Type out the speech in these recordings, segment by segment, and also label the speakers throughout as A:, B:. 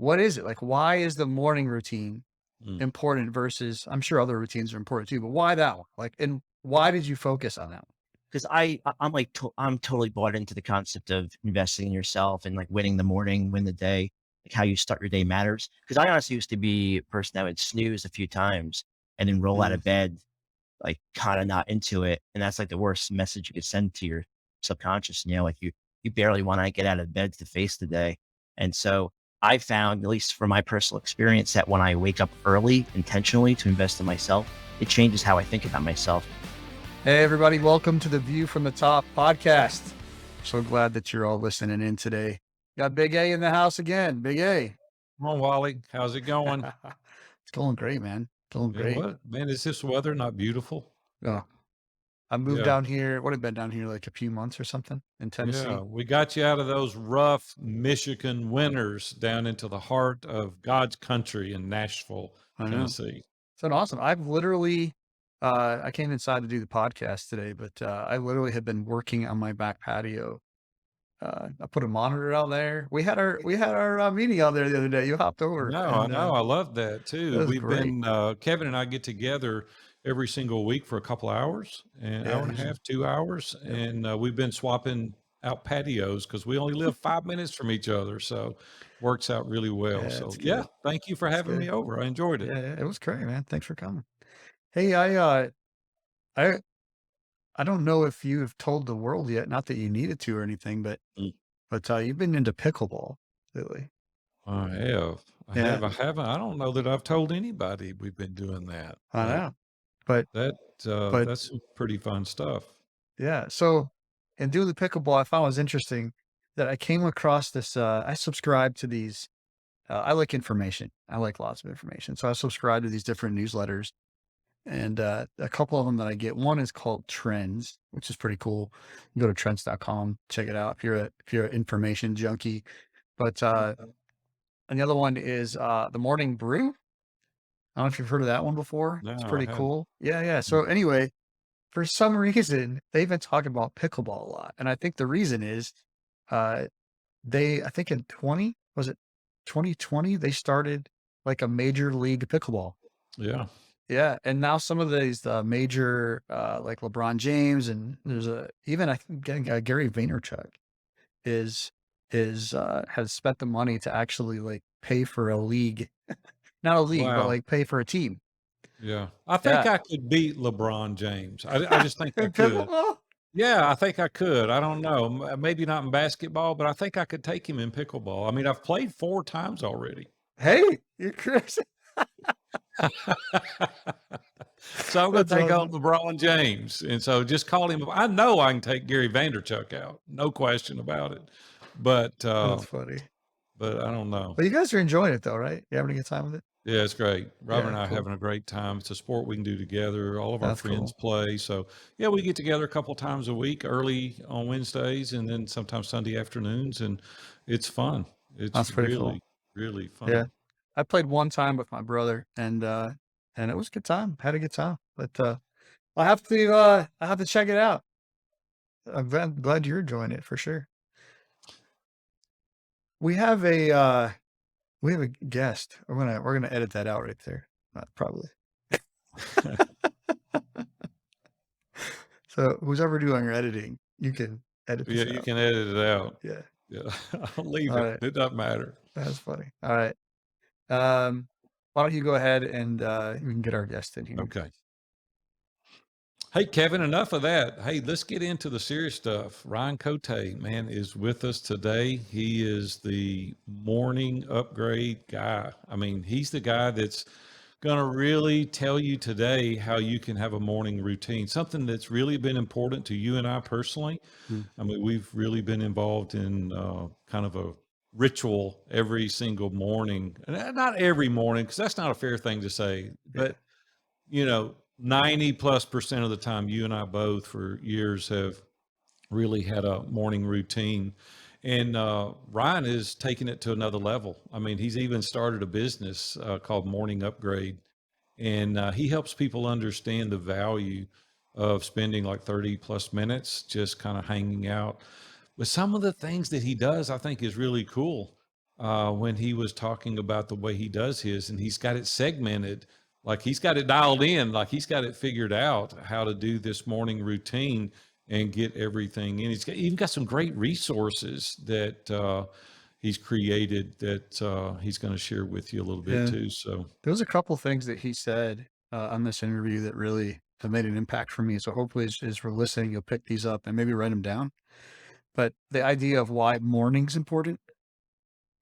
A: what is it? Like, why is the morning routine
B: Mm.
A: important versus, I'm sure other routines are important too, but why that one? Like, and why did you focus on that one?
B: Because I'm like I'm totally bought into the concept of investing in yourself and like winning the morning, win the day, like how you start your day matters. Because I honestly used to be a person that would snooze a few times and then roll out
A: Mm,
B: of bed, like kind of not into it, and that's like the worst message you could send to your subconscious. Like you barely want to get out of bed to face the day, and so I found, at least from my personal experience, that when I wake up early intentionally to invest in myself, it changes how I think about myself.
A: Hey, everybody, welcome to the View from the Top podcast. So glad that you're all listening in today. Got Big A in the house again. Big A.
C: Come on, Wally. How's it going?
A: It's going great, man. Going
C: Yeah,
A: great.
C: what man, is this weather not beautiful?
A: Oh, I moved
C: Yeah,
A: down here. What have been down here like a few months or something in
C: yeah.
A: Tennessee?
C: We got you out of those rough Michigan winters down into the heart of God's country in Nashville,
A: I know.
C: Tennessee.
A: It's been awesome. I've literally, I came inside to do the podcast today, but I literally have been working on my back patio. I put a monitor out there. We had our meeting out there the other day. You hopped over,
C: No, I
A: and
C: know. I love that
A: it
C: too.
A: was
C: We've
A: great.
C: been Kevin and I get together every single week for a couple hours, an hour
A: Yeah,
C: and a
A: usually.
C: half, 2 hours,
A: Yep.
C: and we've been swapping out patios because we only live 5 minutes from each other, so works out really well.
A: Yeah,
C: So
A: it's
C: yeah,
A: good.
C: thank you for
A: It's
C: having me
A: good.
C: over. I enjoyed it.
A: Yeah, yeah, it was great, man. Thanks for coming. Hey, I I don't know if you have told the world yet, not that you needed to or anything, but you've been into pickleball lately.
C: I have. I have.
A: Yeah,
C: I haven't. I don't know that I've told anybody we've been doing that,
A: I
C: but
A: know. But
C: that
A: but
C: that's some pretty fun stuff.
A: yeah, so in doing the pickleball, I found it was interesting that I came across this. I subscribe to these. I like information. I like lots of information, so I subscribe to these different newsletters. And a couple of them that I get, one is called Trends, which is pretty cool. You go to trends.com, check it out if you're an information junkie. But and the other one is the Morning Brew. I don't know if you've heard of that one before.
C: No,
A: It's
C: I
A: pretty
C: hadn't.
A: cool. Yeah, yeah. So anyway, for some reason, they've been talking about pickleball a lot. And I think the reason is uh I think in 2020, they started like a major league pickleball.
C: Yeah.
A: Yeah, and now some of these, major, like LeBron James, and there's even I think Gary Vaynerchuk is has spent the money to actually, like, pay for a league. Not a league, but,
C: Wow.
A: like, pay for a team.
C: Yeah. I think
A: Yeah.
C: I could beat LeBron James. I just think I
A: In
C: could.
A: pickleball?
C: Yeah, I think I could. I don't know. Maybe not in basketball, but I think I could take him in pickleball. I mean, I've played 4 times already.
A: Hey, you're crazy.
C: So I'm going
A: That's
C: to take on
A: awesome.
C: LeBron James, and so just call him. I know I can take Gary Vanderchuck out, no question about it. But
A: That's funny.
C: I don't know.
A: But you guys are enjoying it though, right? You having a good time with it?
C: Yeah, it's great. Robert and
A: Yeah,
C: I are
A: cool.
C: having a great time. It's a sport we can do together. All of our
A: That's
C: friends
A: cool.
C: play. So, yeah, we get together a couple times a week, early on Wednesdays and then sometimes Sunday afternoons. And it's fun. It's
A: That's pretty cool.
C: really, really
A: Yeah.
C: fun.
A: I played one time with my brother, and it was a good time. Had a good time. But I have to check it out. I'm glad you're enjoying it for sure. We have a guest. We're gonna edit that out right there. Probably. So who's ever doing your editing, you can edit
C: Yeah,
A: this
C: you
A: out.
C: can edit it out.
A: Yeah.
C: Yeah, I'll leave
A: All
C: it.
A: right.
C: It doesn't matter.
A: That's funny. All right. Um, why don't you go ahead and we can get our guest in here.
C: Okay. Hey, Kevin, enough of that. Hey, let's get into the serious stuff. Ryan Cote, man, is with us today. He is the morning upgrade guy. I mean, he's the guy that's going to really tell you today how you can have a morning routine, something that's really been important to you and I personally.
A: Mm.
C: I mean, we've really been involved in kind of a ritual every single morning. And not every morning, because that's not a fair thing to say,
A: Yeah.
C: but 90+% of the time, you and I both for years have really had a morning routine. And Ryan is taking it to another level. I mean, he's even started a business called Morning Upgrade. And he helps people understand the value of spending like 30+ minutes just kind of hanging out. But some of the things that he does, I think, is really cool. when he was talking about the way he does his, and he's got it segmented, like he's got it dialed in, like he's got it figured out how to do this morning routine and get everything in. He's got, even got some great resources that he's created that he's going to share with you a little bit
A: Yeah.
C: too. So
A: There was a couple things that he said on this interview that really have made an impact for me. So hopefully, as we're listening, you'll pick these up and maybe write them down. But the idea of why morning's important,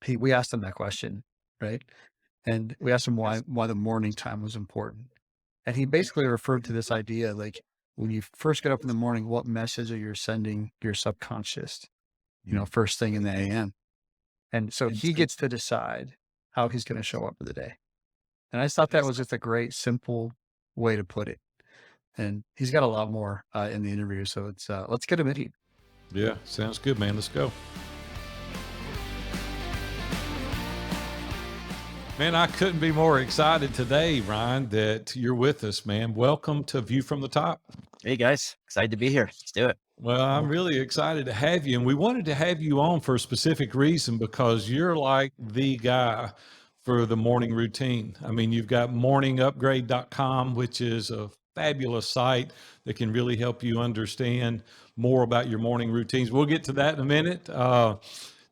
A: we asked him that question, right? And we asked him
B: Yes.
A: why the morning time was important. And he basically referred to this idea like when you first get up in the morning, what message are you sending your subconscious,
B: Mm.
A: first thing in the AM? And so
B: It's
A: he
B: good.
A: gets to decide how he's going to show up for the day. And I just thought that was just a great, simple way to put it. And he's got a lot more in the interview. So let's get him in here.
C: yeah, sounds good, man. Let's go. Man, I couldn't be more excited today, Ryan, that you're with us, man. Welcome to View from the Top.
B: Hey guys, excited to be here. Let's do it.
C: Well, I'm
A: Welcome.
C: really excited to have you. And we wanted to have you on for a specific reason because you're like the guy for the morning routine. I mean, you've got morningupgrade.com, which is a fabulous site that can really help you understand more about your morning routines. We'll get to that in a minute.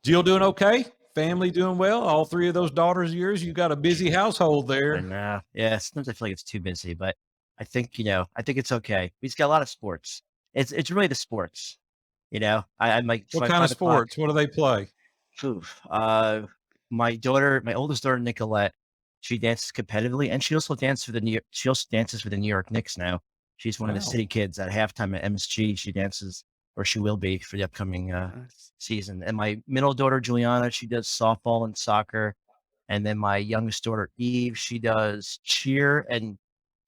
C: Jill doing okay? Family doing well? All three of those daughters of yours? You got a busy household there.
B: And yeah, sometimes I feel like it's too busy, but I think, I think it's okay. We just got a lot of sports. It's really the sports, I'm like, it's
C: What
B: my
C: kind of
B: 5 o'clock.
C: sports? What do they play?
B: Phew. My oldest daughter, Nicolette, she dances competitively, and she also dances for the New York Knicks now. She's one of the
C: Wow.
B: city kids at halftime at MSG. She dances, or she will be for the upcoming
A: Nice.
B: season. And my middle daughter, Juliana, she does softball and soccer. And then my youngest daughter, Eve, she does cheer and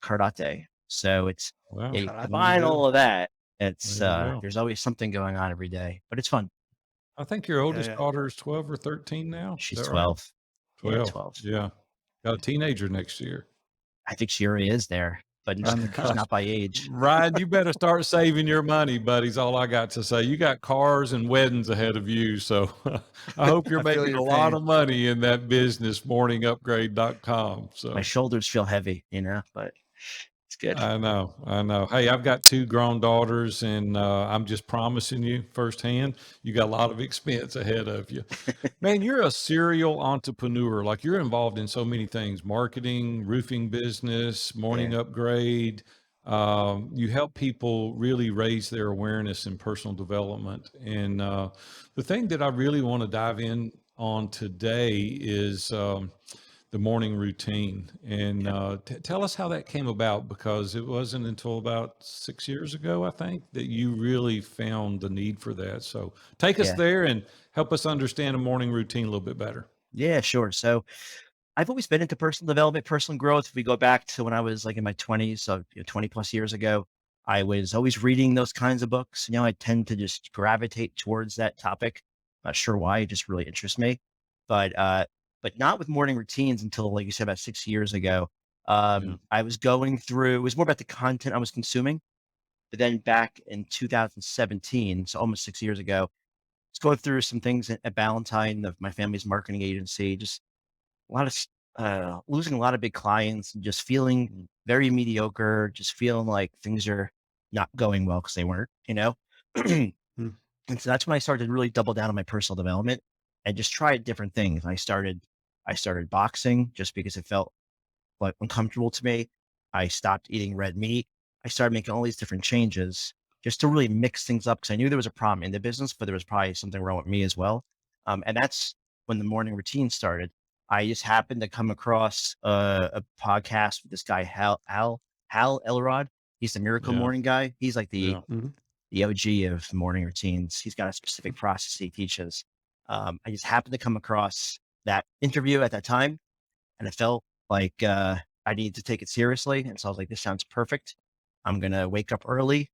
B: karate. So
C: Wow.
B: you
A: Karate.
C: There you
B: combine
C: go.
B: all of that.
C: There you go.
B: There's always something going on every day, but it's fun.
C: I think your
A: Yeah,
C: oldest
A: yeah.
C: daughter is 12 or 13 now. Is
B: She's
C: that right?
B: 12. Yeah,
C: 12.
B: 12.
C: Yeah. Got a teenager next year.
B: I think she already is there, but
A: On the
B: just
A: cusp.
B: not by age.
C: Ryan, you better start saving your money, buddy's all I got to say. You got cars and weddings ahead of you. So I hope you're
A: I feel
C: making
A: your
C: a lot
A: pain.
C: of money in that business, morningupgrade.com.
B: My
C: So
B: shoulders feel heavy, but it's good.
C: I know, I know. Hey, I've got two grown daughters, and I'm just promising you firsthand, you got a lot of expense ahead of you. Man, you're a serial entrepreneur. Like you're involved in so many things: marketing, roofing business, morning
B: Yeah.
C: upgrade. You help people really raise their awareness in personal development. And the thing that I really want to dive in on today is the morning routine. And
B: Yeah.
C: tell us how that came about, because it wasn't until about 6 years ago, I think, that you really found the need for that. So take us
B: Yeah.
C: there and help us understand a morning routine a little bit better.
B: Yeah, sure. So I've always been into personal development, personal growth. If we go back to when I was like in my 20s, so 20 plus years ago, I was always reading those kinds of books. I tend to just gravitate towards that topic. Not sure why, it just really interests me. But not with morning routines until, like you said, about 6 years ago.
C: Yeah.
B: I was going through, it was more about the content I was consuming. But then back in 2017, so almost 6 years ago, I was going through some things at Ballantine of my family's marketing agency, just a lot of losing a lot of big clients and just feeling very mediocre, just feeling like things are not going well because they weren't. And
A: Mm.
B: so that's when I started to really double down on my personal development and just try different things. I started boxing just because it felt like uncomfortable to me. I stopped eating red meat. I started making all these different changes just to really mix things up because I knew there was a problem in the business, but there was probably something wrong with me as well. And that's when the morning routine started. I just happened to come across a podcast with this guy, Hal Elrod. He's the Miracle
C: Yeah.
B: Morning guy. He's like the
C: Yeah.
A: Mhm.
B: the OG of morning routines. He's got a specific process he teaches. I just happened to come across that interview at that time, and it felt like I needed to take it seriously. And so I was like, this sounds perfect. I'm going to wake up early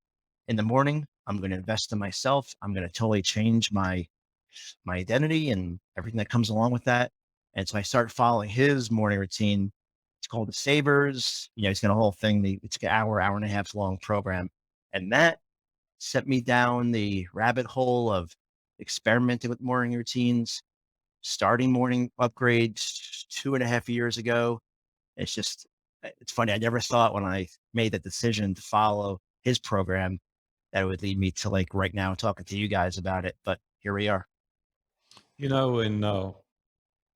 B: in the morning. I'm going to invest in myself. I'm going to totally change my identity and everything that comes along with that. And so I started following his morning routine. It's called the Savers. He's got a whole thing. It's an hour and a half long program. And that set me down the rabbit hole of experimenting with morning routines, starting morning upgrades 2.5 years ago. It's just, it's funny. I never thought when I made the decision to follow his program that it would lead me to like right now talking to you guys about it. But here we are.
C: And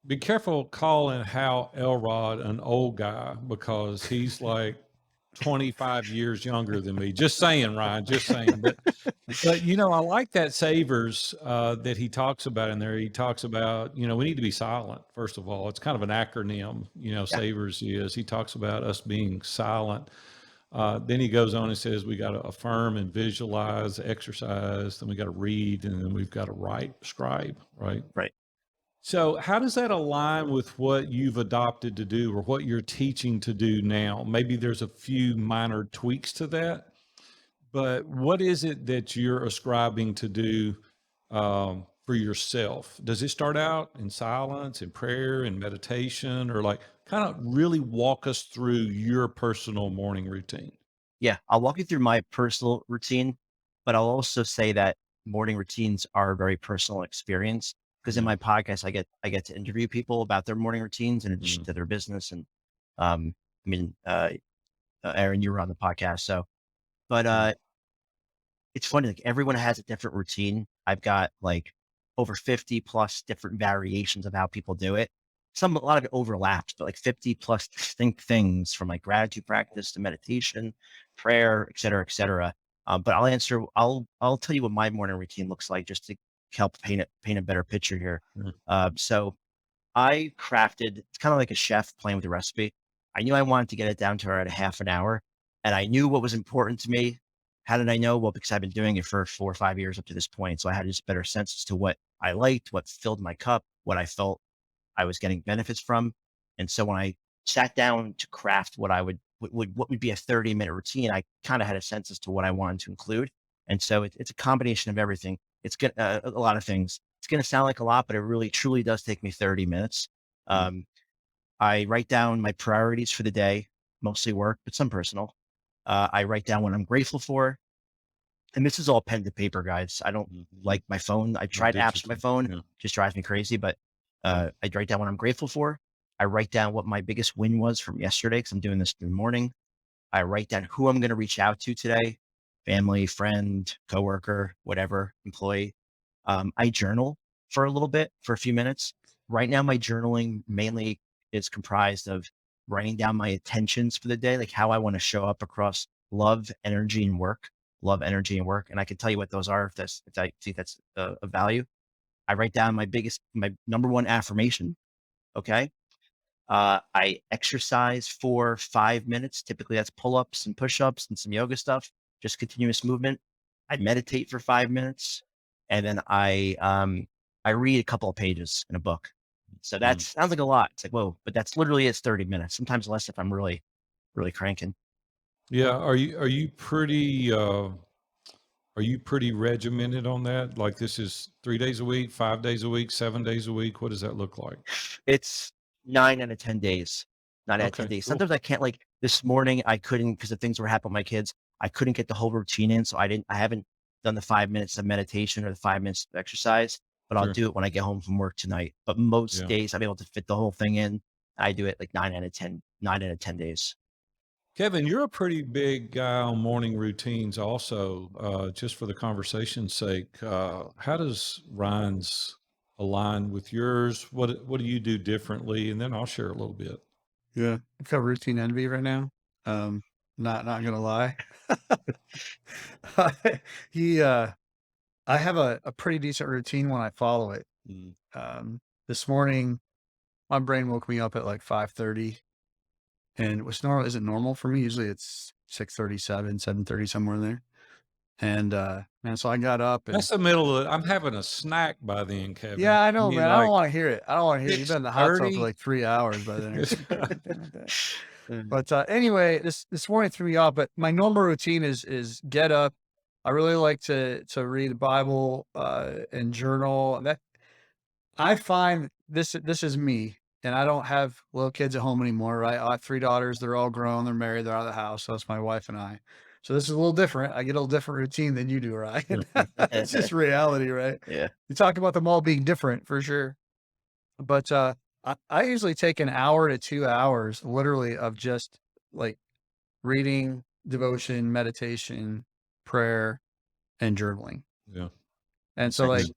C: be careful calling Hal Elrod an old guy because he's like 25 years younger than me. Just saying, Ryan, just saying. But I like that Savers that he talks about in there. He talks about, we need to be silent, first of all. It's kind of an acronym,
B: Yeah.
C: Savers is. He talks about us being silent. Then he goes on and says we got to affirm and visualize, exercise, then we got to read, and then we've got to write, scribe, right?
B: Right.
C: So, how does that align with what you've adopted to do or what you're teaching to do now? Maybe there's a few minor tweaks to that, but what is it that you're ascribing to do for yourself? Does it start out in silence, in prayer, in meditation, or like kind of really walk us through your personal morning routine?
B: Yeah. I'll walk you through my personal routine, but I'll also say that morning routines are a very personal experience because in
C: Yeah.
B: my podcast, I get to interview people about their morning routines and addition
C: Mm,
B: to their business. And, um, I mean, Aaron, you were on the podcast. So, but,
C: yeah.
B: it's funny, like everyone has a different routine. I've got like over 50 plus different variations of how people do it. A lot of it overlaps, but like 50 plus distinct things from like gratitude practice to meditation, prayer, et cetera, et cetera. But I'll tell you what my morning routine looks like just to help paint a better picture here.
C: Mm,
B: So it's kind of like a chef playing with the recipe. I knew I wanted to get it down to around a half an hour, and I knew what was important to me. How did I know? Well, because I've been doing it for 4 or 5 years up to this point. So I had just better sense as to what I liked, what filled my cup, what I felt I was getting benefits from. And so when I sat down to craft what would be a 30-minute routine, I kind of had a sense as to what I wanted to include. And so it's a combination of everything. It's good, a lot of things. It's going to sound like a lot, but it really truly does take me 30 minutes.
C: mm,
B: Um, I write down my priorities for the day, mostly work, but some personal. I write down what I'm grateful for. And this is all pen to paper, guys. I don't
C: mhm.
B: like my phone. I
C: Not
B: tried apps on my
C: digital.
B: phone,
C: Yeah.
B: just drives me crazy. But
C: Mm,
B: I write down what I'm grateful for. I write down what my biggest win was from yesterday because I'm doing this in the morning. I write down who I'm going to reach out to today, family, friend, coworker, whatever, employee. I journal for a little bit, for a few minutes. Right now, my journaling mainly is comprised of writing down my intentions for the day, like how I want to show up across love, energy, and work. Love, energy, and work. And I can tell you what those are if I think that's a value. I write down my number one affirmation. Okay. I exercise for 5 minutes. Typically, that's pull ups and push ups and some yoga stuff, just continuous movement. I meditate for 5 minutes, and then I read a couple of pages in a book. So that
C: mm.
B: sounds like a lot. It's like whoa, but that's literally it's 30 minutes. Sometimes less if I'm really really cranking.
C: Yeah. Are you pretty regimented on that? Like this is 3 days a week, 5 days a week, 7 days a week? What does that look like?
B: It's 9 out of 10 days. 9 out of 10 days.
C: Okay,
B: Sometimes I can't like this morning I couldn't because of things were happening with my kids. I couldn't get the whole routine in. So I haven't done the 5 minutes of meditation or the 5 minutes of exercise, but I'll
C: sure.
B: do it when I get home from work tonight. But most
C: Yeah.
B: days I'm able to fit the whole thing in. I do it like 9 out of 10 days.
C: Kevin, you're a pretty big guy on morning routines also. Just for the conversation's sake, how does Ryan's align with yours? What do you do differently? And then I'll share a little bit.
A: Yeah. I've got routine envy right now. Not gonna lie. He I have a pretty decent routine when I follow it.
C: Mm,
A: This morning my brain woke me up at like 5:30 and what's normal isn't normal for me. Usually it's 6:37, 7:30, somewhere in there. And man, so I got up and
C: That's the middle of I'm having a snack by then, Kevin.
A: yeah, I
C: I
A: know,
C: mean,
A: man. I don't
C: like
A: want to hear it. I don't want to hear it. You've been in the hot tub for
C: 6:30.
A: like 3 hours by then or something like that. But anyway, this morning threw me off. But my normal routine is get up. I really like to read the Bible and journal. That I find this is me, and I don't have little kids at home anymore, right? I have 3 daughters, they're all grown, they're married, they're out of the house, so it's my wife and I. So this is a little different. I get a little different routine than you do, Ryan. It's just reality, right?
B: Yeah.
A: You talk about them all being different for sure. But, I usually take an hour to 2 hours literally of just, like, reading, devotion, meditation, prayer, and journaling.
C: Yeah.
A: And
C: That's
A: so, like,
C: good.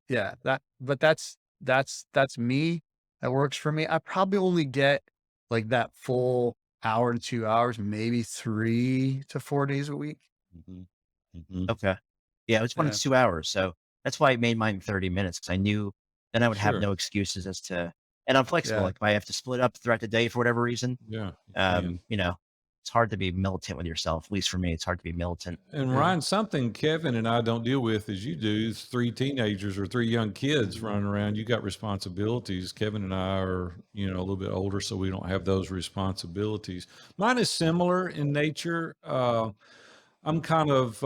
A: yeah, that's me. That works for me. I probably only get, like, that full hour to 2 hours, maybe 3 to 4 days a week.
B: Mhm. Okay. Yeah, it's 1 to
A: Yeah,
B: 2 hours, so that's why I made mine 30 minutes because I knew then I would have
C: Sure.
B: no excuses as to and I'm flexible,
A: yeah,
B: like, if I have to split up throughout the day for whatever reason,
C: Yeah, you can.
B: you know, it's hard to be militant with yourself, at least for me, it's hard to be militant.
C: And
A: yeah.
C: Ryan, something Kevin and I don't deal with as you do is three teenagers or three young kids
B: Mhm.
C: running around. You got responsibilities. Kevin and I are, a little bit older, so we don't have those responsibilities. Mine is similar in nature. I'm kind of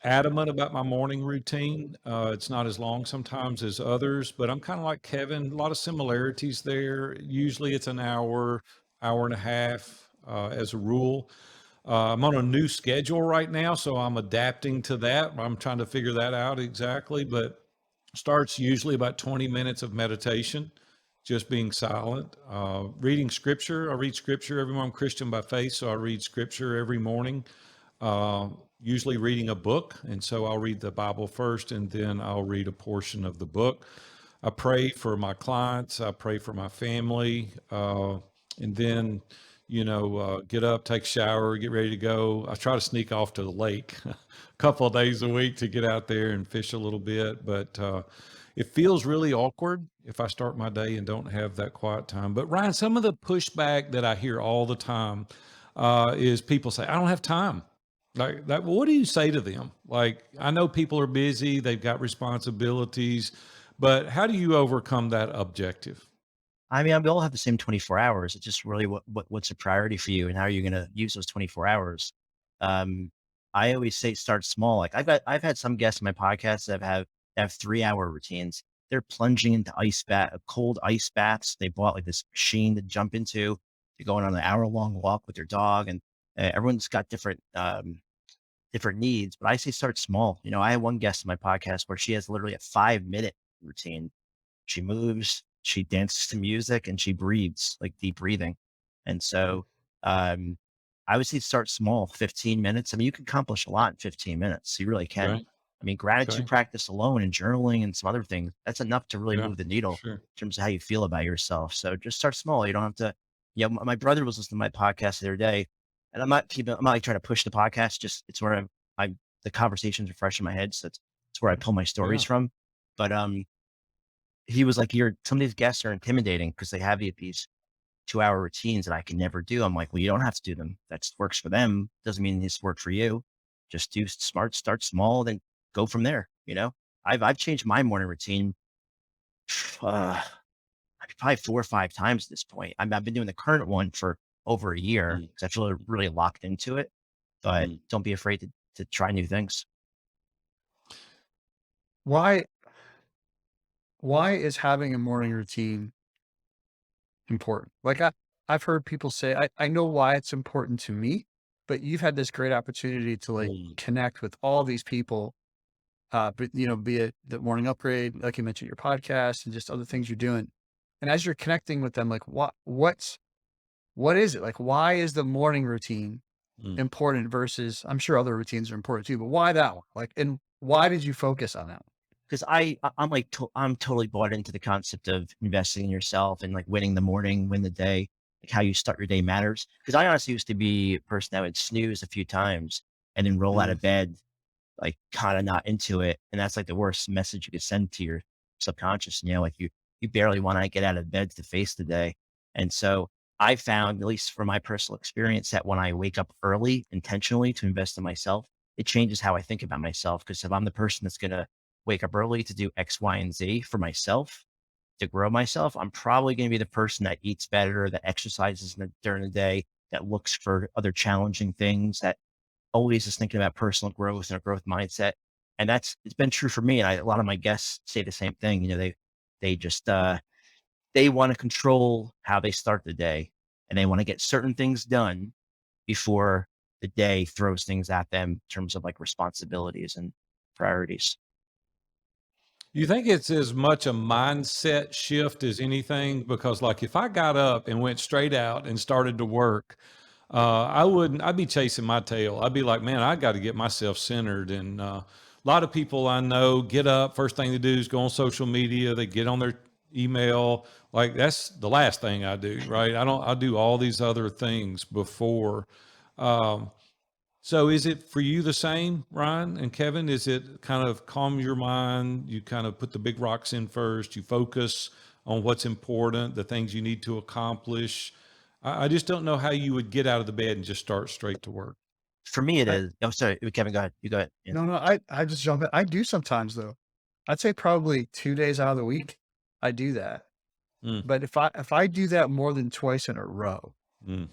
C: adamant about my morning routine. It's not as long sometimes as others, but I'm kind of like Kevin. A lot of similarities there. Usually it's an hour, hour and a half as a rule. I'm on a new schedule right now, so I'm adapting to that. I'm trying to figure that out exactly, but starts usually about 20 minutes of meditation, just being silent. Reading scripture. I read scripture every morning. I'm Christian by faith, so I read scripture every morning, uh, usually reading a book. And so I'll read the Bible first and then I'll read a portion of the book. I pray for my clients, I pray for my family, and then, get up, take a shower, get ready to go. I try to sneak off to the lake a couple of days a week to get out there and fish a little bit. But it feels really awkward if I start my day and don't have that quiet time. But Ryan, some of the pushback that I hear all the time is people say, I don't have time. Like that, what do you say to them? Like, I know people are busy, they've got responsibilities, but how do you overcome that objective?
B: I mean, we all have the same 24 hours. It's just really what's a priority for you and how are you gonna use those 24 hours. Um, I always say start small. Like I've had some guests in my podcast that have 3-hour routines. They're plunging into cold ice baths. They bought like this machine to jump into. They're going on an hour-long walk with their dog, and everyone's got different needs. But I say start small. I had one guest in my podcast where she has literally a 5-minute routine. She moves, she dances to music, and she breathes, like deep breathing. And so, um, I would say start small, 15 minutes. I mean, you can accomplish a lot in 15 minutes. You really can.
C: Okay.
B: I mean, gratitude
C: Okay.
B: practice alone and journaling and some other things, that's enough to really
C: Yeah.
B: move the needle
C: Sure.
B: in terms of how you feel about yourself. So just start small. You don't have to, my brother was listening to my podcast the other day, and I'm not like trying to push the podcast, just it's where the conversations are fresh in my head. So it's where I pull my stories
C: Yeah.
B: from. But he was like, some of these guests are intimidating because they have these 2-hour routines that I can never do. I'm like, well, you don't have to do them. That works for them. Doesn't mean it's work for you. Just do smart, start small, then go from there. I've changed my morning routine, uh, probably 4 or 5 times at this point. I've been doing the current one for over a year
C: Mm,
B: because I've really, really locked into it, but
C: mm,
B: don't be afraid to try new things.
A: Why why is having a morning routine important? Like, I've heard people say I know why it's important to me, but you've had this great opportunity to, like,
C: mm,
A: connect with all these people, but, be it the morning upgrade, like you mentioned, your podcast and just other things you're doing. And as you're connecting with them, like, what is it? Like, why is the morning routine
C: mm.
A: important versus I'm sure other routines are important too, but why that one? Like, and why did you focus on that one?
B: Because I'm like I'm totally bought into the concept of investing in yourself and like winning the morning, win the day, like how you start your day matters. Because I honestly used to be a person that would snooze a few times and then roll out
A: Mm,
B: of bed like kind of not into it, and that's like the worst message you could send to your subconscious. Like you barely want to get out of bed to face the day, and so I found, at least from my personal experience, that when I wake up early intentionally to invest in myself, it changes how I think about myself. Because if I'm the person that's gonna wake up early to do X, Y, and Z for myself to grow myself, I'm probably going to be the person that eats better, that exercises during the day, that looks for other challenging things, that always is thinking about personal growth and a growth mindset. And it's been true for me. And a lot of my guests say the same thing. They just, they want to control how they start the day and they want to get certain things done before the day throws things at them in terms of like responsibilities and priorities.
C: You think it's as much a mindset shift as anything? Because like if I got up and went straight out and started to work, I'd be chasing my tail. I'd be like, man, I got to get myself centered. And a lot of people I know get up, first thing they do is go on social media, they get on their email. Like that's the last thing I do, right? I do all these other things before. Um, so is it for you the same, Ryan and Kevin? Is it kind of calm your mind? You kind of put the big rocks in first. You focus on what's important, the things you need to accomplish. I just don't know how you would get out of the bed and just start straight to work.
B: For me, it
A: I
B: is. Oh, sorry, Kevin, go ahead. You go ahead. Yeah.
A: No, no, I just jump in. I do sometimes though. I'd say probably 2 days out of the week, I do that.
C: Mm,
A: But if I do that more than twice in a row,
C: mm,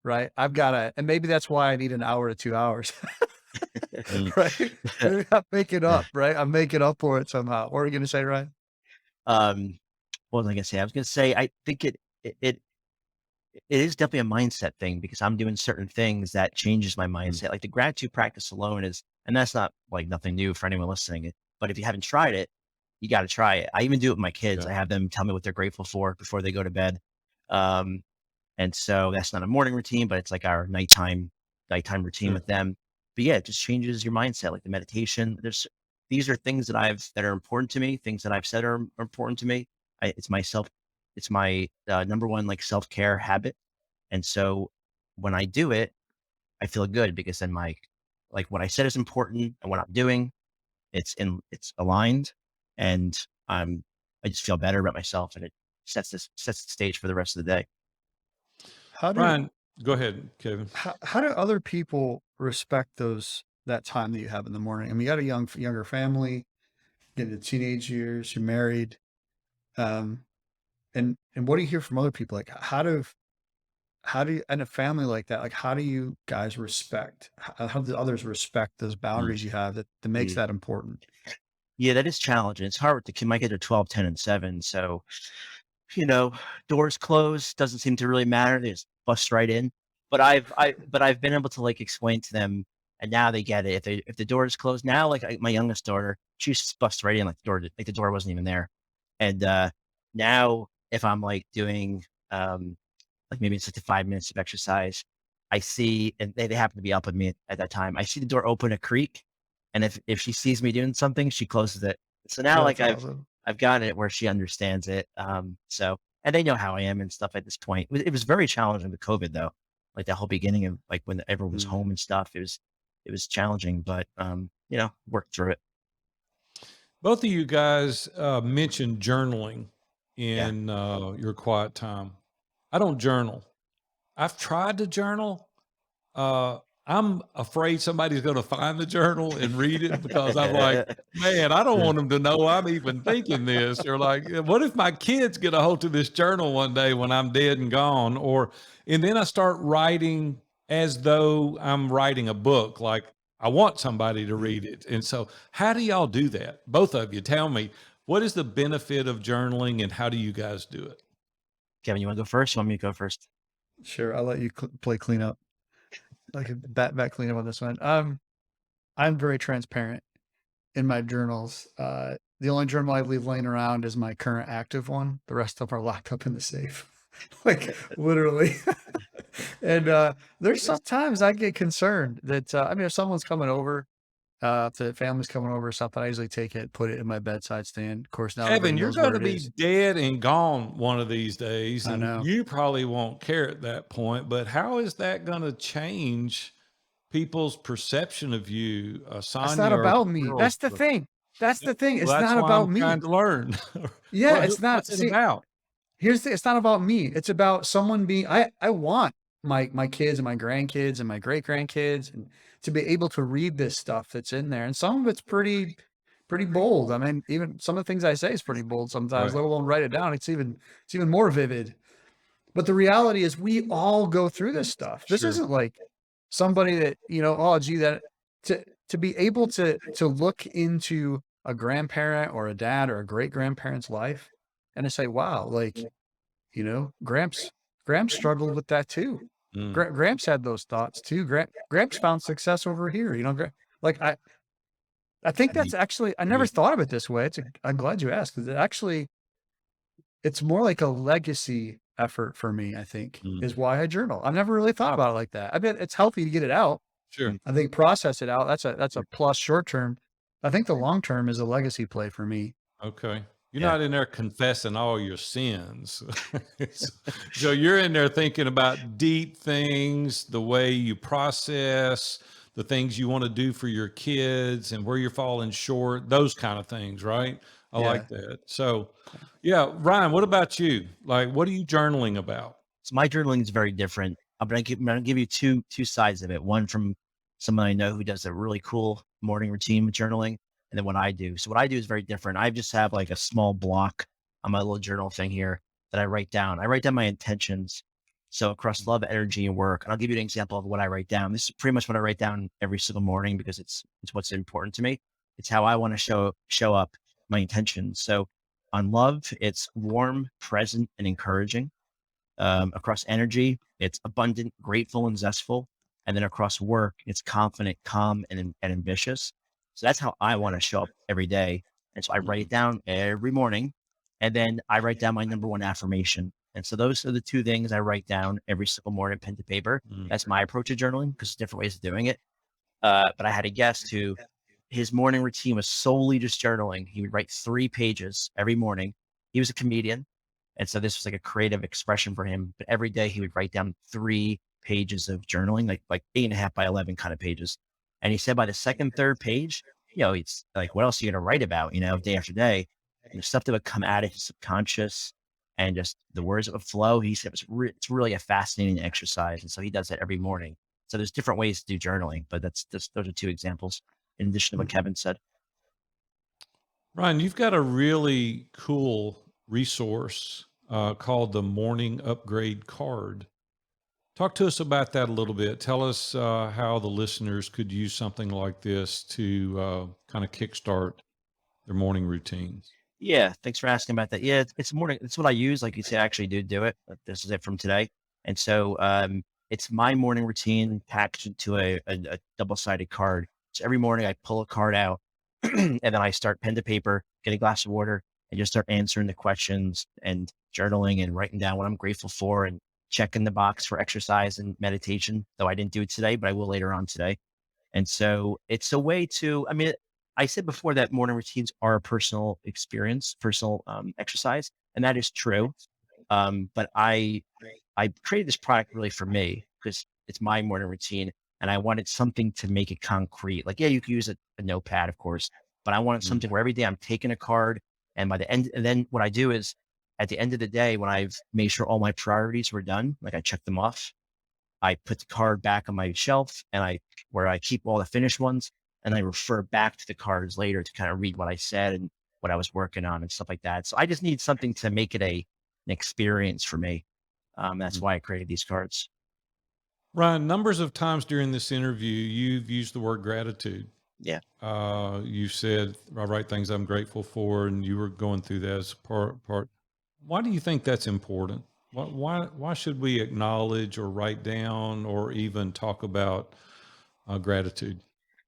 A: right? I've gotta, and maybe that's why I need an hour to 2 hours,
C: mm.
A: right? Maybe I'm making up, right? I'm making up for it somehow. What are you gonna say, Ryan?
B: um, what was I gonna say? I was gonna say I think it it is definitely a mindset thing because I'm doing certain things that changes my
C: Mm.
B: mindset. Like the gratitude practice alone is, and that's not like nothing new for anyone listening. But if you haven't tried it, you got to try it. I even do it with my kids.
C: Yeah.
B: I have them tell me what they're grateful for before they go to bed. Um, and so that's not a morning routine, but it's like our nighttime routine
C: Sure.
B: with them. But yeah, it just changes your mindset, like the meditation. These are things that are important to me, things that I've said are important to me. It's my number one like self-care habit. And so when I do it, I feel good because then like what I said is important and what I'm doing, it's aligned and I just feel better about myself and it sets the stage for the rest of the day.
A: How do
C: Ryan, go ahead, Kevin.
A: how do other people respect that time that you have in the morning? I mean, you got a younger family, get into teenage years, you're married, um, and what do you hear from other people? Like, how do you, in a family like that, like, how do you guys respect? How do others respect those
B: Mm,
A: boundaries you have that makes
B: mm.
A: that important?
B: Yeah, that is challenging. It's hard with the kid. My kids are 12, 10, and 7. So, you know, doors closed, doesn't seem to really matter. They just bust right in. But I've been able to like explain to them and now they get it. If the door is closed now, like my youngest daughter, she just bust right in like the door wasn't even there. And now if I'm like doing like maybe it's like the 5 minutes of exercise, I see and they happen to be up with me at that time. I see the door open a creak. And if she sees me doing something, she closes it. So now
A: That's
B: like
A: awesome.
B: I've gotten it where she understands it. So and they know how I am and stuff at this point. It was very challenging with COVID though. Like the whole beginning of like when everyone was
A: Mm.
B: home and stuff. It was challenging, but you know, worked through it.
C: Both of you guys mentioned journaling
B: Yeah.
C: in your quiet time. I don't journal. I've tried to journal. Uh, I'm afraid somebody's going to find the journal and read it because I'm like, man, I don't want them to know I'm even thinking this. Or like, what if my kids get a hold of this journal one day when I'm dead and gone? And then I start writing as though I'm writing a book. Like I want somebody to read it. And so, how do y'all do that? Both of you, tell me, what is the benefit of journaling and how do you guys do it?
B: Kevin, you want to go first? You want me to go first?
A: Sure, I'll let you play cleanup, like a bat cleanup on this one. I'm very transparent in my journals. The only journal I leave laying around is my current active one. The rest of them are locked up in the safe, like literally. And there's sometimes I get concerned that I mean, if someone's coming over, if the family's coming over or something, I usually take it, put it in my bedside stand. Of course, now everybody
C: Kevin, you're
A: knows
C: going
A: where
C: to
A: it
C: be
A: is.
C: dead and gone one of these days,
A: I
C: and
A: know.
C: you probably won't care at that point. But how is that going to change people's perception of you,
A: That's not
C: Sonia or
A: about
C: the
A: me.
C: girls?
A: That's the thing. That's the thing.
C: Well,
A: It's
C: that's
A: not
C: why I'm
A: about
C: trying
A: me.
C: to learn.
A: Yeah, it's
C: What's
A: not.
C: it
A: See,
C: about?
A: it's not about me. It's about someone being I want my kids and my grandkids and my great grandkids and to be able to read this stuff that's in there. And some of it's pretty bold. I mean, even some of the things I say is pretty bold sometimes,
C: Right.
A: let alone write it down. It's even more vivid. But the reality is we all go through this stuff. This
C: Sure.
A: isn't like somebody that, oh gee, that to be able to look into a grandparent or a dad or a great grandparent's life and to say, wow, like Gramps struggled with that too.
C: Mm.
A: Gramps had those thoughts too. Gramps found success over here. Like I think
B: And
A: that's
B: the
A: actually I never
C: Yeah.
A: thought of it this way. I'm glad you asked 'cause it actually it's more like a legacy effort for me, I think,
B: mm,
A: is why I journal. I've never really thought about it like that. I bet it's healthy to get it out.
C: Sure.
B: mm,
A: I think process it out, that's a
B: mm,
A: plus short term. I think the long term is a legacy play for me.
C: Okay. You're
B: yeah.
C: not in there confessing all your sins. So so you're in there thinking about deep things, the way you process, the things you want to do for your kids and where you're falling short, those kind of things, right? I
A: Yeah.
C: like that. So, yeah, Ryan, what about you? Like, what are you journaling about?
B: So my journaling is very different. I'm gonna give you two sides of it. One from someone I know who does a really cool morning routine with journaling, and then what I do. So what I do is very different. I just have like a small block on my little journal thing here that I write down. I write down my intentions. So across love, energy, and work. And I'll give you an example of what I write down. This is pretty much what I write down every single morning because it's what's important to me. It's how I want to show up my intentions. So on love, it's warm, present, and encouraging. Across energy, it's abundant, grateful, and zestful. And then across work, it's confident, calm, and ambitious. So that's how I want to show up every day. And so I write it
C: Mhm.
B: down every morning. And then I write down my number one affirmation. And so those are the two things I write down every single morning, pen to paper.
C: Mm.
B: That's my approach to journaling because there's different ways of doing it. But I had a guest who his morning routine was solely just journaling. He would write 3 pages every morning. He was a comedian. And so this was like a creative expression for him. But every day he would write down 3 pages of journaling, like 8.5 by 11 kind of pages. And he said by the second, third page, it's like, what else are you going to write about, day after day? And the stuff that would come out of his subconscious and just the words that would flow. He said it's really a fascinating exercise. And so he does that every morning. So there's different ways to do journaling, but those are two examples in addition to what
A: Mhm.
B: Kevin said.
C: Ryan, you've got a really cool resource called the Morning Upgrade Card. Talk to us about that a little bit. Tell us how the listeners could use something like this to kind of kickstart their morning routines.
B: Yeah, thanks for asking about that. Yeah, it's morning. It's what I use. Like you said, I actually do it. This is it from today, and so it's my morning routine packaged into a double-sided card. So every morning I pull a card out, and then I start pen to paper, get a glass of water, and just start answering the questions and journaling and writing down what I'm grateful for and checking the box for exercise and meditation. Though I didn't do it today, but I will later on today. And so it's a way to, I mean, I said before that morning routines are a personal experience, personal exercise, and that is true. But I created this product really for me because it's my morning routine, and I wanted something to make it concrete. Like, yeah, you could use a notepad, of course, but I wanted
C: Mm.
B: something where every day I'm taking a card, and by the end, and then what I do is at the end of the day, when I've made sure all my priorities were done, like I check them off, I put the card back on my shelf and where I keep all the finished ones and I refer back to the cards later to kind of read what I said and what I was working on and stuff like that. So I just need something to make it an experience for me. That's
C: Mhm.
B: why I created these cards.
C: Ryan, numbers of times during this interview, you've used the word gratitude.
B: Yeah.
C: You said, I write things I'm grateful for, and you were going through that as part. Why do you think that's important? Why should we acknowledge or write down or even talk about gratitude?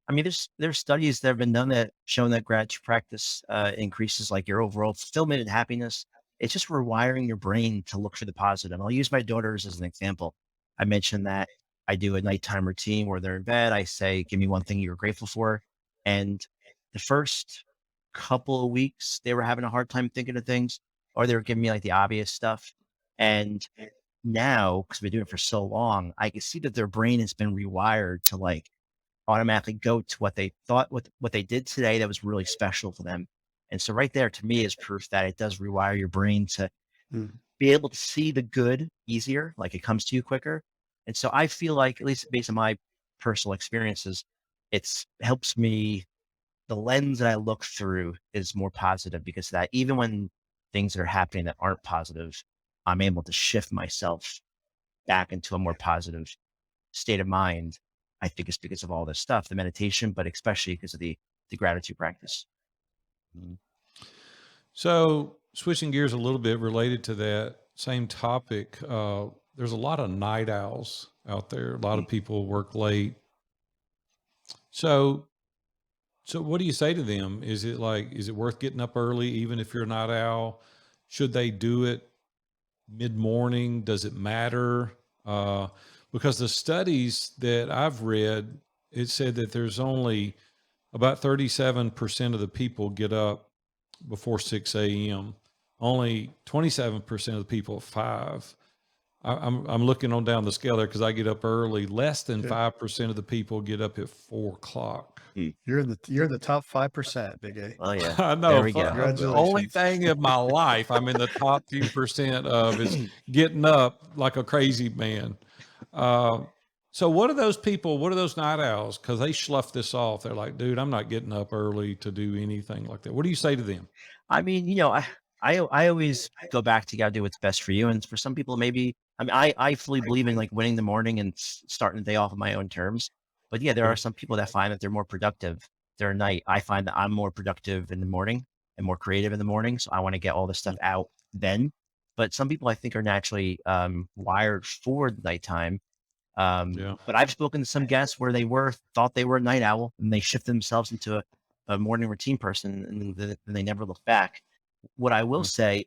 B: I mean, there's studies that have been done that shown that gratitude practice increases like your overall fulfillment and happiness. It's just rewiring your brain to look for the positive. I'll use my daughters as an example. I mentioned that I do a nighttime routine where they're in bed. I say, "Give me one thing you're grateful for," and the first couple of weeks they were having a hard time thinking of things, or they were giving me like the obvious stuff. And now, because we've been doing it for so long, I can see that their brain has been rewired to like automatically go to what they thought what they did today that was really special to them. And so right there to me is proof that it does rewire your brain to
A: Mm.
B: be able to see the good easier, like it comes to you quicker. And so I feel like, at least based on my personal experiences, it's helps me the lens that I look through is more positive because of that even when things that are happening that aren't positive, I'm able to shift myself back into a more positive state of mind. I think it's because of all this stuff, the meditation, but especially because of the gratitude practice.
C: Mm. So, switching gears a little bit related to that same topic, there's a lot of night owls out there. A lot
B: Mm,
C: of people work late. So, So what do you say to them? Is it like, is it worth getting up early, even if you're a night owl? Should they do it mid morning? Does it matter? Uh, because the studies that I've read, it said that there's only about 37% of the people get up before 6 a.m. Only 27% of the people at 5. I'm looking on down the scale there because I get up early. Less than
A: Okay.
C: 5% of the people get up at 4 o'clock.
A: You're in the top 5%, Big A.
B: Oh yeah,
C: I
B: there
C: know.
B: we go.
C: The only
A: Congratulations.
C: thing of my life I'm in the top few percent of is getting up like a crazy man. Uh, so what are those people? What are those night owls? Because they slough this off. They're like, dude, I'm not getting up early to do anything like that. What do you say to them?
B: I mean, I always go back to gotta do what's best for you. And for some people, maybe, I mean, I fully believe in like winning the morning and starting the day off on my own terms. But yeah, there are
C: Sure.
B: some people that find that they're more productive during night. I find that I'm more productive in the morning and more creative in the morning. So I want to get all this stuff out then. But some people I think are naturally wired for the nighttime.
C: Yeah.
B: But I've spoken to some guests where thought they were a night owl and they shift themselves into a morning routine person and they never look back. What I will
C: Yeah.
B: say,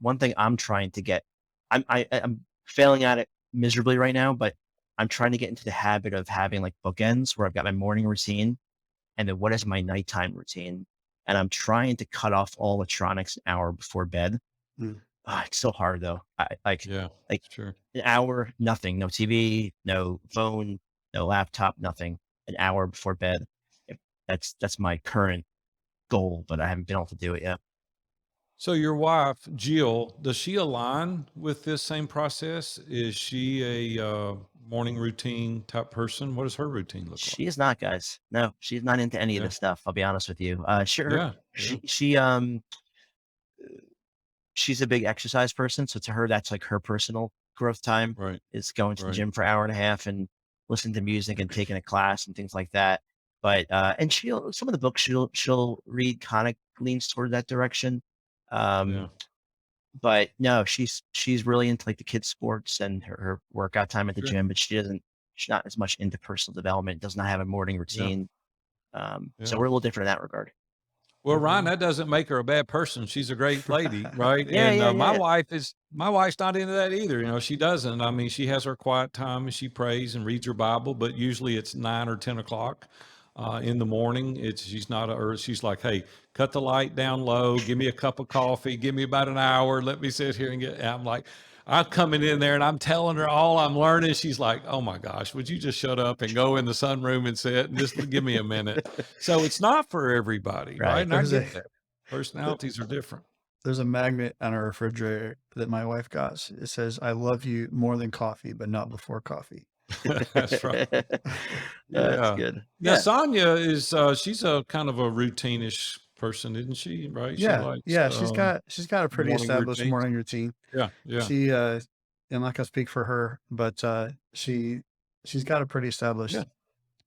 B: one thing I'm trying to get, I'm failing at it miserably right now, but I'm trying to get into the habit of having like bookends where I've got my morning routine and then what is my nighttime routine. And I'm trying to cut off all electronics an hour before bed.
A: Mm.
B: It's so hard though.
C: Yeah.
B: Like
C: Sure.
B: an hour, nothing, no TV, no phone, no laptop, nothing. An hour before bed. That's my current goal, but I haven't been able to do it yet.
C: So your wife, Jill, does she align with this same process? Is she a morning routine type person? What does her routine look like?
B: She is not, guys. No, she's not into any of
C: Yeah.
B: this stuff. I'll be honest with you. Sure,
C: Yeah. Yeah.
B: she's a big exercise person, so to her, that's like her personal growth time
C: Right.
B: is going to the
C: Right.
B: gym for an hour and a half and listening to music and taking a class and things like that. But and some of the books she'll read kind of leans toward that direction.
C: Yeah.
B: Um, but no, she's really into like the kids sports and her workout time at the
C: Sure.
B: gym, but she's not as much into personal development, does not have a morning
C: Yeah.
B: routine. So
C: Yeah.
B: we're a little different in that regard.
C: Well, Ryan, that doesn't make her a bad person. She's a great lady, right?
B: Yeah,
C: And
B: yeah, yeah, yeah.
C: my wife's not into that either. You know, she doesn't. I mean, she has her quiet time and she prays and reads her Bible, but usually it's 9 or 10 o'clock in the morning. She's not or she's like, hey, cut the light down low, give me a cup of coffee, give me about an hour, let me sit here and get. And I'm like, I'm coming in there and I'm telling her all I'm learning. She's like, oh my gosh, would you just shut up and go in the sunroom and sit and just give me a minute? So it's not for everybody, right?
B: Right.
C: And I
A: There's a
C: get that. Personalities are different.
A: there's a magnet on our refrigerator that my wife got. It says, "I love you more than coffee, but not before coffee."
C: That's right.
B: That's
C: Yeah.
B: good.
C: Now
B: Yeah.
C: Sonia is she's a kind of a routine-ish person, isn't she? Right? She
A: Yeah,
C: likes
A: yeah, she's got a pretty
C: morning
A: established
C: routines.
A: morning routine.
C: Yeah, yeah,
A: She, I'm not gonna speak for her, but, she's got a pretty
C: yeah,
A: established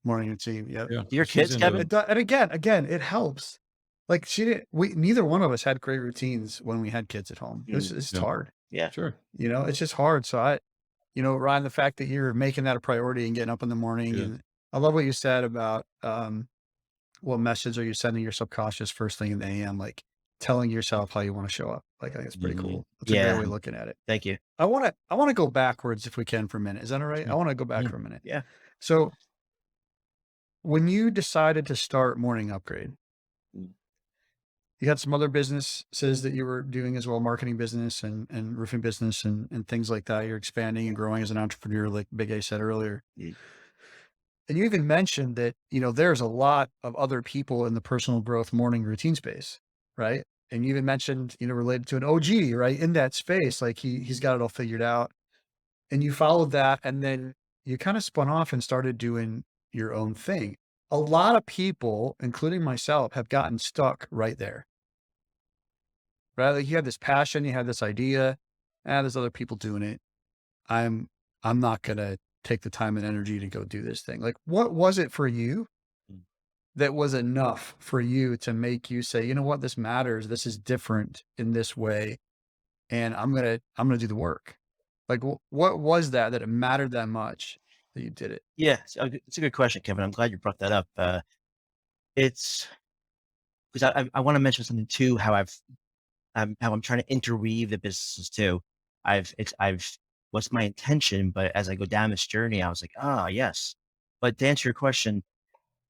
A: morning routine, yep.
C: yeah.
B: Do your
C: She's
B: kids,
C: into
B: Kevin?
A: It do and again, it helps. Like, she didn't we neither one of us had great routines when we had kids at home. It's just
C: yeah,
A: hard,
B: Yeah.
C: sure.
A: it's just hard, so Ryan, the fact that you're making that a priority and getting up in the morning,
C: Good.
A: and I love what you said about, what message are you sending your subconscious first thing in the AM, like, telling yourself how you wanna show up. Like, I think it's pretty
C: Mhm.
A: cool. That's a great
B: Yeah.
A: way of looking at it.
B: Thank you.
A: I wanna go backwards if we can for a minute. Is that all right?
C: Yeah.
A: I wanna go back
C: Yeah.
A: for a minute.
B: Yeah.
A: So, when you decided to start Morning Upgrade,
B: Mm.
A: you had some other businesses that you were doing as well, marketing business and roofing business and things like that. You're expanding and growing as an entrepreneur, like Big A said earlier.
B: Mm.
A: And you even mentioned that, there's a lot of other people in the personal growth morning routine space, right? And you even mentioned, related to an OG, right? In that space, like he's got it all figured out. And you followed that, and then you kind of spun off and started doing your own thing. A lot of people, including myself, have gotten stuck right there, right? Like you had this passion, you had this idea, and there's other people doing it. I'm I'm not gonna take the time and energy to go do this thing. Like, what was it for you
B: Mm.
A: that was enough for you to make you say, you know what, this matters. This is different in this way, and I'm gonna do the work. Like, what was that it mattered that much that you did it?
B: Yeah. It's a good question, Kevin. I'm glad you brought that up. it's because I want to mention something too, how I'm trying to interweave the businesses too. I've what's my intention, but as I go down this journey, I was like, ah, yes. But to answer your question,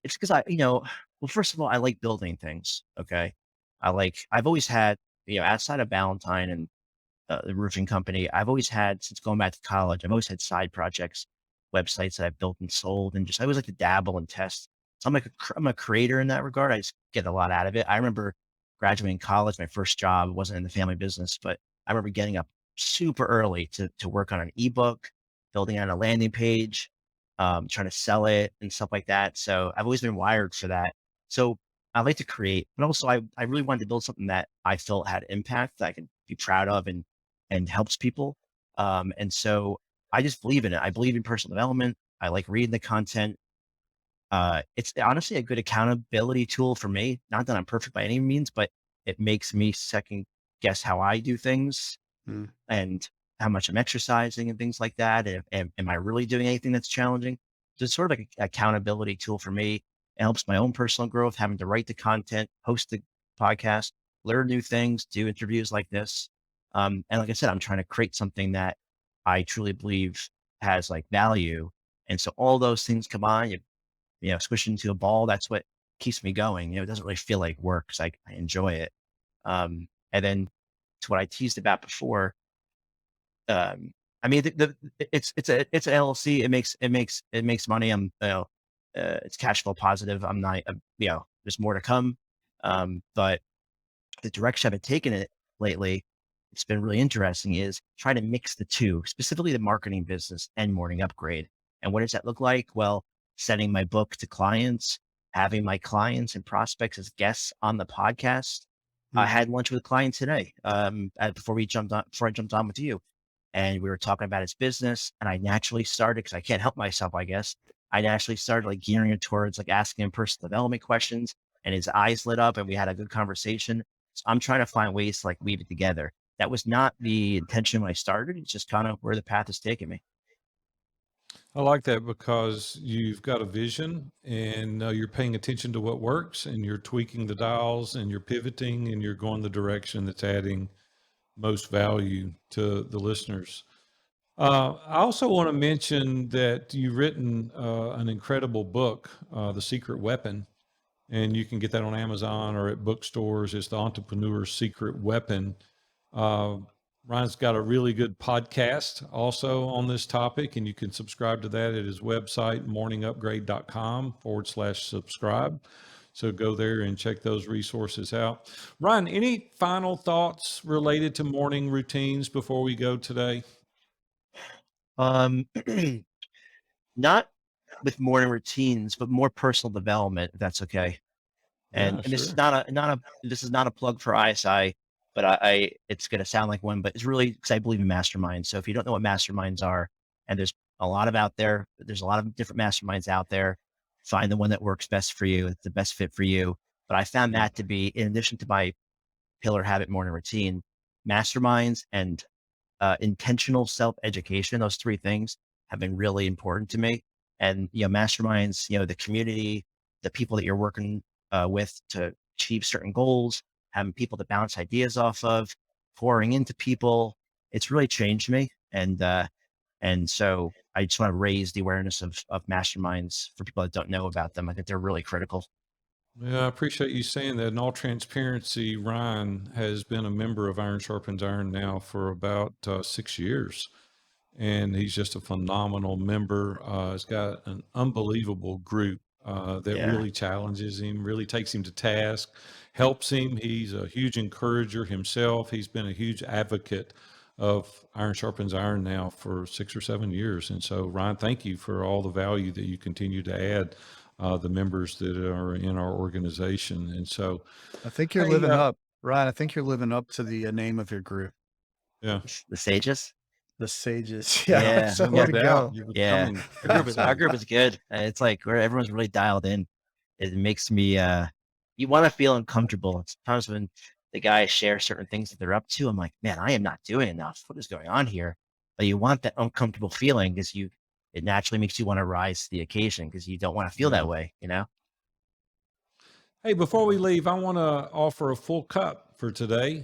B: it's because well, first of all, I like building things. Okay. I've always had, outside of Valentine and the roofing company, I've always had, since going back to college, I've always had side projects, websites that I've built and sold, and just I always like to dabble and test. So I'm a creator in that regard. I just get a lot out of it. I remember graduating college, my first job wasn't in the family business, but I remember getting up super early to work on an ebook, building out a landing page, trying to sell it and stuff like that. So I've always been wired for that. So I like to create, but also I really wanted to build something that I felt had impact that I could be proud of and helps people. And so I just believe in it. I believe in personal development. I like reading the content. It's honestly a good accountability tool for me. Not that I'm perfect by any means, but it makes me second guess how I do things
A: Mm.
B: and how much I'm exercising and things like that. And am I really doing anything that's challenging? So it's sort of like an accountability tool for me. It helps my own personal growth, having to write the content, host the podcast, learn new things, do interviews like this. And like I said, I'm trying to create something that I truly believe has like value. And so all those things combined, squish it into a ball. That's what keeps me going. It doesn't really feel like work because I enjoy it. And then to what I teased about before, I mean, it's an LLC. It makes money. It's cash flow positive. I'm not, there's more to come. But the direction I've been taking it lately, it's been really interesting is try to mix the two, specifically the marketing business and morning upgrade. And what does that look like? Well, sending my book to clients, having my clients and prospects as guests on the podcast. I
A: Mm.
B: had lunch with a client today, before I jumped on with you, and we were talking about his business, and I naturally started, because I can't help myself, I guess. I naturally started like gearing it towards like asking him personal development questions, and his eyes lit up and we had a good conversation. So I'm trying to find ways to like weave it together. That was not the intention when I started. It's just kind of where the path has taken me.
C: I like that because you've got a vision and you're paying attention to what works and you're tweaking the dials and you're pivoting and you're going the direction that's adding most value to the listeners. I also want to mention that you've written an incredible book, The Secret Weapon, and you can get that on Amazon or at bookstores. It's The Entrepreneur's Secret Weapon. Uh, Ryan's got a really good podcast also on this topic, and you can subscribe to that at his website, morningupgrade.com/subscribe. So go there and check those resources out. Ryan, any final thoughts related to morning routines before we go today?
B: Um, not with morning routines, but more personal development, if that's okay. And
C: Yeah,
B: and this is
C: sure.
B: not a plug for ISI, but I it's going to sound like one, but it's really because I believe in masterminds. So if you don't know what masterminds are, and there's a lot of out there, there's a lot of different masterminds out there. Find the one that works best for you, it's the best fit for you. But I found
C: Yeah.
B: that to be, in addition to my pillar habit morning routine, masterminds and intentional self education. Those three things have been really important to me. And, masterminds, the community, the people that you're working with to achieve certain goals, having people to bounce ideas off of, pouring into people. It's really changed me. And so I just want to raise the awareness of masterminds for people that don't know about them. I think they're really critical.
C: Yeah, I appreciate you saying that. In all transparency, Ryan has been a member of Iron Sharpens Iron now for about 6 years, and he's just a phenomenal member. He's got an unbelievable group that
B: Yeah.
C: really challenges him, really takes him to task, helps him. He's a huge encourager himself. He's been a huge advocate of Iron Sharpens Iron now for 6 or 7 years. And so, Ryan, thank you for all the value that you continue to add. The members that are in our organization. And so,
A: I think you're
C: hey,
A: living up, Ryan. I think you're living up to the name of your group,
C: yeah,
B: The sages.
A: the Sages. Yeah,
B: Yeah.
A: so
C: no
A: way to
C: doubt
A: go.
C: you're
B: Yeah,
C: becoming
B: our
C: the
B: group is good. It's like where everyone's really dialed in. It makes me you want to feel uncomfortable. Sometimes when the guys share certain things that they're up to, I'm like, man, I am not doing enough. What is going on here? But you want that uncomfortable feeling because it naturally makes you want to rise to the occasion because you don't want to feel that
C: yeah.
B: way.
C: Hey, before we leave, I want to offer a full cup for today.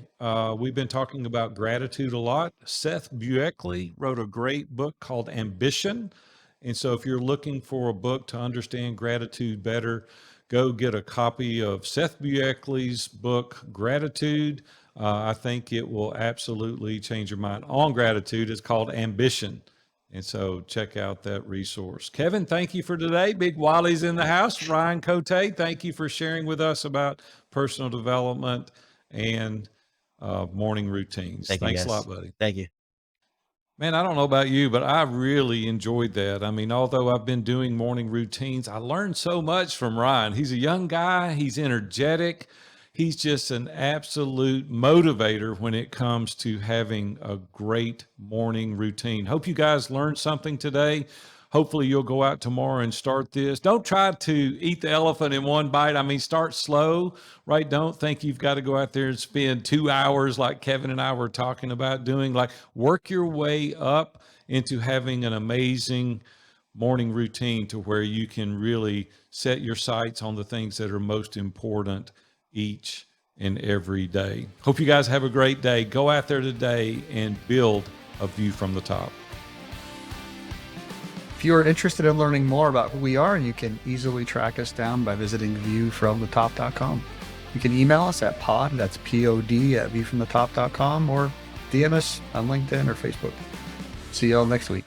C: We've been talking about gratitude a lot. Seth Bueckley wrote a great book called Ambition. And so, if you're looking for a book to understand gratitude better, go get a copy of Seth Bueckley's book, Gratitude. I think it will absolutely change your mind on gratitude. It's called Ambition. And so check out that resource. Kevin, thank you for today. Big Wally's in the house. Ryan Cote, thank you for sharing with us about personal development and morning routines.
B: Thank you,
C: Thanks a
B: guys.
C: lot, buddy.
B: Thank you.
C: Man, I don't know about you, but I really enjoyed that. I mean, although I've been doing morning routines, I learned so much from Ryan. He's a young guy, he's energetic. He's just an absolute motivator when it comes to having a great morning routine. Hope you guys learned something today. Hopefully, you'll go out tomorrow and start this. Don't try to eat the elephant in one bite. I mean, start slow, right? Don't think you've got to go out there and spend 2 hours like Kevin and I were talking about doing. Like, work your way up into having an amazing morning routine to where you can really set your sights on the things that are most important each and every day. Hope you guys have a great day. Go out there today and build a view from the top.
A: If you are interested in learning more about who we are, you can easily track us down by visiting viewfromthetop.com. You can email us at pod, that's P-O-D, at viewfromthetop.com, or DM us on LinkedIn or Facebook. See you all next week.